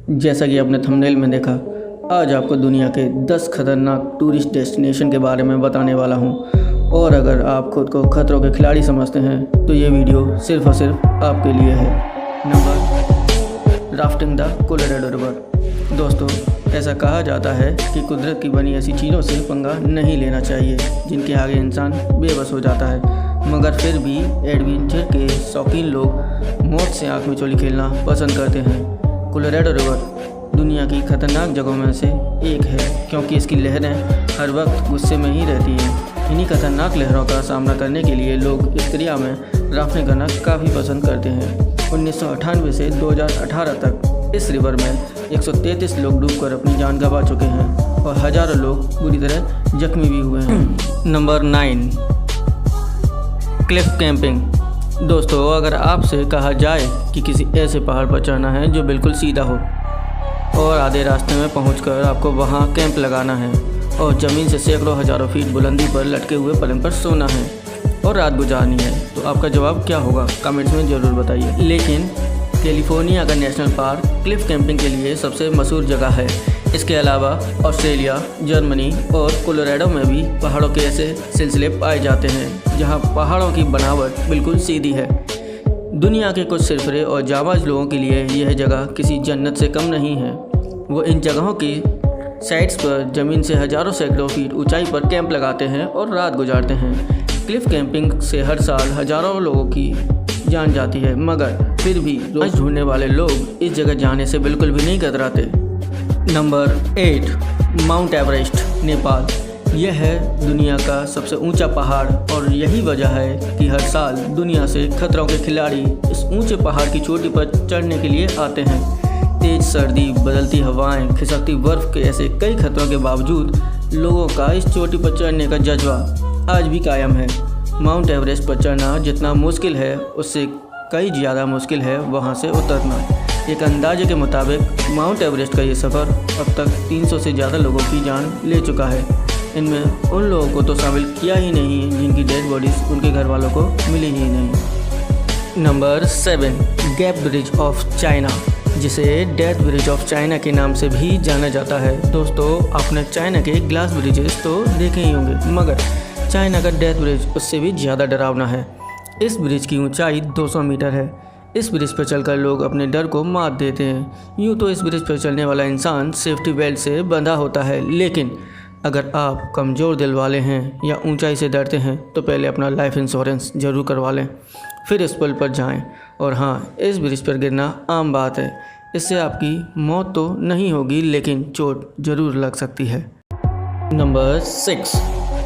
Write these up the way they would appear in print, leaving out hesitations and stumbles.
जैसा कि आपने थंबनेल में देखा, आज आपको दुनिया के 10 खतरनाक टूरिस्ट डेस्टिनेशन के बारे में बताने वाला हूं। और अगर आप खुद को खतरों के खिलाड़ी समझते हैं तो ये वीडियो सिर्फ और सिर्फ आपके लिए है। Number rafting the Colorado river. दोस्तों, ऐसा कहा जाता है कि कुदरत की बनी ऐसी चीज़ों से पंगा नहीं लेना चाहिए जिनके आगे इंसान बेबस हो जाता है, मगर फिर भी एडवेंचर के शौकीन लोग मौत से आँख मिचौली खेलना पसंद करते हैं। कोलोराडो रिवर दुनिया की खतरनाक जगहों में से एक है क्योंकि इसकी लहरें हर वक्त गुस्से में ही रहती हैं। इन्हीं खतरनाक लहरों का सामना करने के लिए लोग इस दरिया में राफ्टिंग करना काफ़ी पसंद करते हैं। 1998 से 2018 तक इस रिवर में 133 लोग डूबकर अपनी जान गंवा चुके हैं और हज़ारों लोग बुरी तरह जख्मी भी हुए हैं। Number 9 Cliff camping. दोस्तों, अगर आपसे कहा जाए कि किसी ऐसे पहाड़ पर चढ़ना है जो बिल्कुल सीधा हो और आधे रास्ते में पहुंचकर आपको वहां कैंप लगाना है और ज़मीन से सैकड़ों हज़ारों फीट बुलंदी पर लटके हुए पलंग पर सोना है और रात गुजारनी है, तो आपका जवाब क्या होगा? कमेंट्स में ज़रूर बताइए। लेकिन कैलिफोर्निया का नेशनल पार्क क्लिफ कैंपिंग के लिए सबसे मशहूर जगह है। इसके अलावा ऑस्ट्रेलिया, जर्मनी और कोलोराडो में भी पहाड़ों के ऐसे सिलसिले पाए जाते हैं जहां पहाड़ों की बनावट बिल्कुल सीधी है। दुनिया के कुछ सिरफरे और जाबाज लोगों के लिए यह जगह किसी जन्नत से कम नहीं है। वो इन जगहों की साइट्स पर ज़मीन से हज़ारों सैकड़ों फीट ऊंचाई पर कैंप लगाते हैं और रात गुजारते हैं। क्लिफ कैंपिंग से हर साल हज़ारों लोगों की जान जाती है, मगर फिर भी रोज ढूंढने वाले लोग इस जगह जाने से बिल्कुल भी नहीं कतराते। Number 8 mount Everest, Nepal. यह है दुनिया का सबसे ऊंचा पहाड़ और यही वजह है कि हर साल दुनिया से खतरों के खिलाड़ी इस ऊंचे पहाड़ की चोटी पर चढ़ने के लिए आते हैं। तेज सर्दी, बदलती हवाएं, खिसकती बर्फ के ऐसे कई खतरों के बावजूद लोगों का इस चोटी पर चढ़ने का जज्बा आज भी कायम है। माउंट एवरेस्ट पर चढ़ना जितना मुश्किल है उससे कई ज़्यादा मुश्किल है वहाँ से उतरना। एक अंदाजे के मुताबिक माउंट एवरेस्ट का ये सफ़र अब तक 300 से ज़्यादा लोगों की जान ले चुका है। इनमें उन लोगों को तो शामिल किया ही नहीं जिनकी डेड बॉडीज़ उनके घर वालों को मिली ही नहीं। Number 7 gap bridge of China, जिसे डेथ ब्रिज ऑफ चाइना के नाम से भी जाना जाता है। दोस्तों, आपने चाइना के ग्लास ब्रिजेस तो देखे ही होंगे, मगर चाइना का डेथ ब्रिज उससे भी ज़्यादा डरावना है। इस ब्रिज की ऊंचाई 200 मीटर है। इस ब्रिज पर चलकर लोग अपने डर को मात देते हैं। यूँ तो इस ब्रिज पर चलने वाला इंसान सेफ्टी बेल्ट से बंधा होता है, लेकिन अगर आप कमज़ोर दिल वाले हैं या ऊंचाई से डरते हैं तो पहले अपना लाइफ इंश्योरेंस ज़रूर करवा लें, फिर इस पुल पर जाएं। और हाँ, इस ब्रिज पर गिरना आम बात है। इससे आपकी मौत तो नहीं होगी, लेकिन चोट ज़रूर लग सकती है। Number 6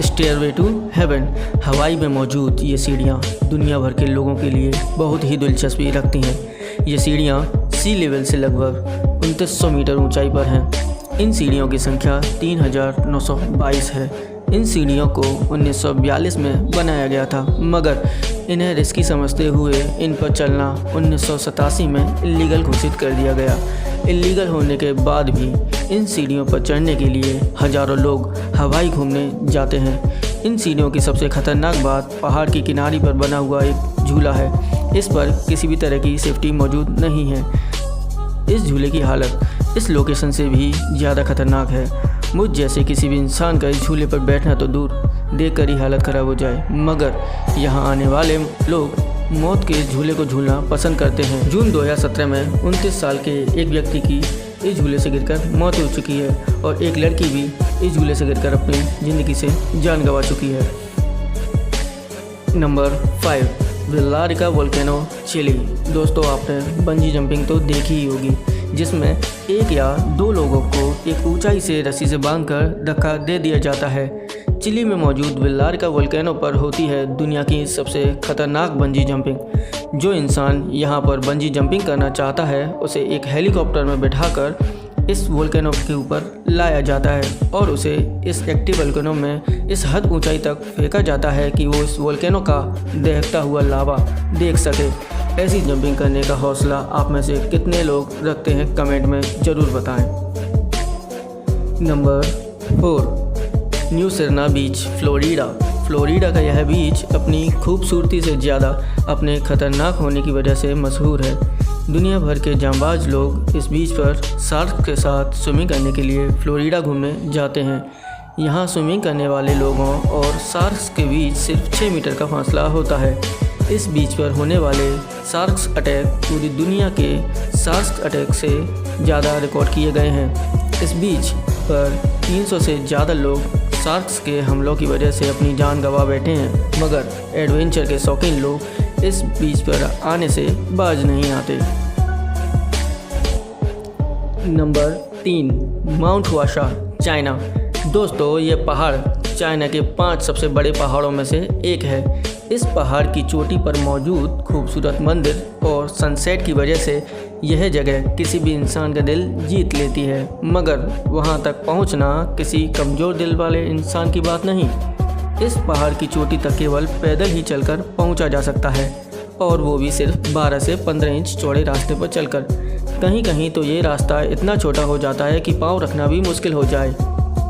stairway to heaven. Hawaii में मौजूद ये सीढ़ियाँ दुनिया भर के लोगों के लिए बहुत ही दिलचस्पी रखती हैं। ये सीढ़ियाँ सी लेवल से लगभग 2900 मीटर ऊंचाई पर हैं। इन सीढ़ियों की संख्या 3922 है। इन सीढ़ियों को 1942 में बनाया गया था, मगर इन्हें रिस्की समझते हुए इन पर चलना 1987 में इलीगल घोषित कर दिया गया। इलीगल होने के बाद भी इन सीढ़ियों पर चढ़ने के लिए हज़ारों लोग हवाई घूमने जाते हैं। इन सीढ़ियों की सबसे खतरनाक बात पहाड़ की किनारी पर बना हुआ एक झूला है। इस पर किसी भी तरह की सेफ्टी मौजूद नहीं है। इस झूले की हालत इस लोकेशन से भी ज़्यादा खतरनाक है। मुझ जैसे किसी भी इंसान का इस झूले पर बैठना तो दूर, देखकर ही हालत ख़राब हो जाए, मगर यहाँ आने वाले लोग मौत के इस झूले को झूलना पसंद करते हैं। जून 2017 में 29 साल के एक व्यक्ति की इस झूले से गिरकर मौत हो चुकी है और एक लड़की भी इस झूले से गिरकर अपनी ज़िंदगी से जान गंवा चुकी है। Number 5 Villarrica volcano, Chile. दोस्तों, आपने बंजी जंपिंग तो देखी ही होगी, जिसमें एक या दो लोगों को एक ऊंचाई से रस्सी से बांधकर धक्का दे दिया जाता है। चिली में मौजूद विल्लारिका वोल्केनो पर होती है दुनिया की सबसे खतरनाक बंजी जंपिंग। जो इंसान यहाँ पर बंजी जंपिंग करना चाहता है उसे एक हेलीकॉप्टर में बिठाकर इस वोल्केनो के ऊपर लाया जाता है और उसे इस एक्टिव वोल्केनो में इस हद ऊंचाई तक फेंका जाता है कि वो इस वोल्केनो का दहकता हुआ लावा देख सके। ऐसी जंपिंग करने का हौसला आप में से कितने लोग रखते हैं? कमेंट में ज़रूर बताएं। नंबर 4 न्यू सिरना बीच, फ्लोरिडा। फ्लोरिडा का यह बीच अपनी खूबसूरती से ज़्यादा अपने ख़तरनाक होने की वजह से मशहूर है। दुनिया भर के जांबाज लोग इस बीच पर शार्क के साथ स्विमिंग करने के लिए फ्लोरिडा घूमने जाते हैं। यहाँ स्विमिंग करने वाले लोगों और शार्क्स के बीच सिर्फ 6 मीटर का फासला होता है। इस बीच पर होने वाले शार्क्स अटैक पूरी दुनिया के शार्क्स अटैक से ज़्यादा रिकॉर्ड किए गए हैं। इस बीच पर 300 से ज़्यादा लोग शार्क्स के हमलों की वजह से अपनी जान गंवा बैठे हैं, मगर एडवेंचर के शौकीन लोग इस बीच पर आने से बाज नहीं आते। Number 3, mount Washa, China. दोस्तों, ये पहाड़ चाइना के 5 सबसे बड़े पहाड़ों में से एक है। इस पहाड़ की चोटी पर मौजूद खूबसूरत मंदिर और सनसेट की वजह से यह जगह किसी भी इंसान का दिल जीत लेती है, मगर वहां तक पहुंचना किसी कमज़ोर दिल वाले इंसान की बात नहीं। इस पहाड़ की चोटी तक केवल पैदल ही चलकर पहुंचा जा सकता है, और वो भी सिर्फ 12 से 15 इंच चौड़े रास्ते पर चलकर। कहीं कहीं तो ये रास्ता इतना छोटा हो जाता है कि पाँव रखना भी मुश्किल हो जाए।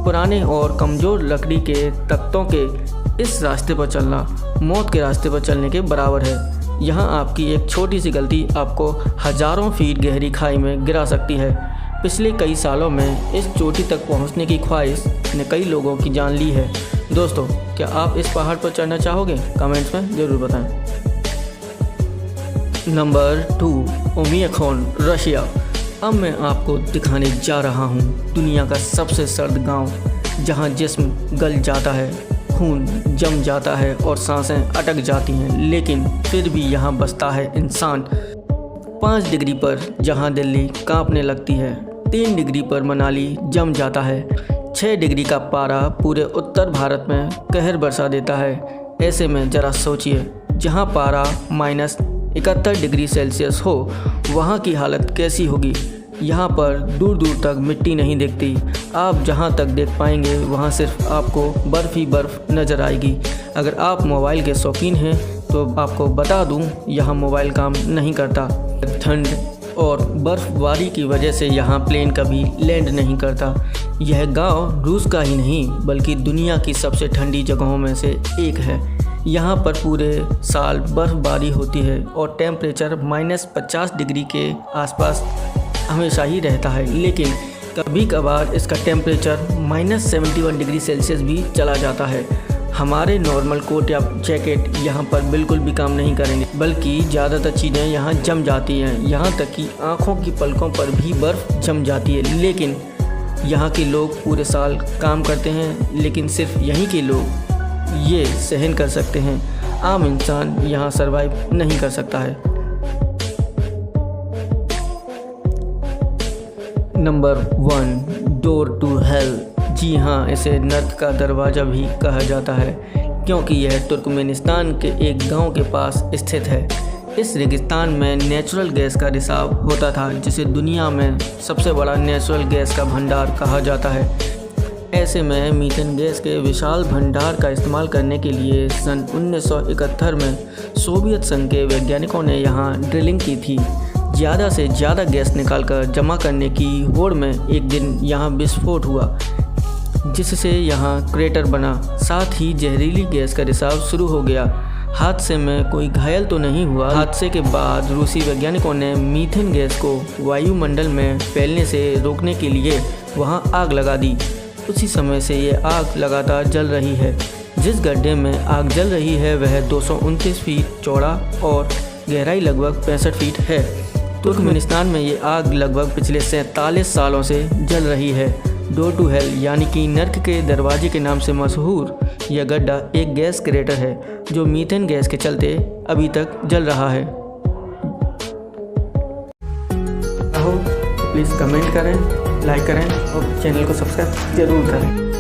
पुराने और कमज़ोर लकड़ी के तख्तों के इस रास्ते पर चलना मौत के रास्ते पर चलने के बराबर है। यहाँ आपकी एक छोटी सी गलती आपको हज़ारों फीट गहरी खाई में गिरा सकती है। पिछले कई सालों में इस चोटी तक पहुँचने की ख्वाहिश ने कई लोगों की जान ली है। दोस्तों, क्या आप इस पहाड़ पर चढ़ना चाहोगे? कमेंट्स में ज़रूर बताएं। Number 2, Oymyakon, Russia. अब मैं आपको दिखाने जा रहा हूँ दुनिया का सबसे सर्द गांव, जहाँ जिस्म गल जाता है, खून जम जाता है और सांसें अटक जाती हैं, लेकिन फिर भी यहाँ बसता है इंसान। 5 डिग्री पर जहाँ दिल्ली कांपने लगती है, 3 डिग्री पर मनाली जम जाता है, 6 डिग्री का पारा पूरे उत्तर भारत में कहर बरसा देता है। ऐसे में ज़रा सोचिए, जहाँ पारा -71 डिग्री सेल्सियस हो, वहाँ की हालत कैसी होगी। यहाँ पर दूर दूर तक मिट्टी नहीं दिखती। आप जहाँ तक देख पाएंगे वहाँ सिर्फ आपको बर्फ़ ही बर्फ़ नज़र आएगी। अगर आप मोबाइल के शौकीन हैं तो आपको बता दूँ, यहाँ मोबाइल काम नहीं करता। ठंड और बर्फ़बारी की वजह से यहाँ प्लेन कभी लैंड नहीं करता। यह गांव रूस का ही नहीं बल्कि दुनिया की सबसे ठंडी जगहों में से एक है। यहाँ पर पूरे साल बर्फ़बारी होती है और टेम्परेचर -50 डिग्री के आसपास हमेशा ही रहता है, लेकिन कभी कभार इसका टेम्परेचर -71 डिग्री सेल्सियस भी चला जाता है। हमारे नॉर्मल कोट या जैकेट यहाँ पर बिल्कुल भी काम नहीं करेंगे, बल्कि ज़्यादातर चीज़ें यहाँ जम जाती हैं। यहाँ तक कि आँखों की पलकों पर भी बर्फ़ जम जाती है। लेकिन यहाँ के लोग पूरे साल काम करते हैं, लेकिन सिर्फ यहीं के लोग ये सहन कर सकते हैं। आम इंसान यहाँ सरवाइव नहीं कर सकता है। Number 1, door to hell. जी हाँ, इसे नर्क का दरवाज़ा भी कहा जाता है, क्योंकि यह तुर्कमेनिस्तान के एक गांव के पास स्थित है। इस रेगिस्तान में नेचुरल गैस का रिसाव होता था, जिसे दुनिया में सबसे बड़ा नेचुरल गैस का भंडार कहा जाता है। ऐसे में मीथेन गैस के विशाल भंडार का इस्तेमाल करने के लिए सन 1971 में सोवियत संघ के वैज्ञानिकों ने यहाँ ड्रिलिंग की थी। ज़्यादा से ज़्यादा गैस निकालकर जमा करने की होड़ में एक दिन यहाँ विस्फोट हुआ, जिससे यहाँ क्रेटर बना। साथ ही जहरीली गैस का रिसाव शुरू हो गया। हादसे में कोई घायल तो नहीं हुआ। हादसे के बाद रूसी वैज्ञानिकों ने मीथेन गैस को वायुमंडल में फैलने से रोकने के लिए वहाँ आग लगा दी। उसी समय से ये आग लगातार जल रही है। जिस गड्ढे में आग जल रही है वह 229 फीट चौड़ा और गहराई लगभग 65 फीट है। तुर्कमेनिस्तान में ये आग लगभग पिछले 47 सालों से जल रही है। डोर टू हेल यानी कि नर्क के दरवाजे के नाम से मशहूर यह गड्ढा एक गैस क्रेटर है, जो मीथेन गैस के चलते अभी तक जल रहा है। प्लीज़ कमेंट करें, लाइक करें और चैनल को सब्सक्राइब ज़रूर करें।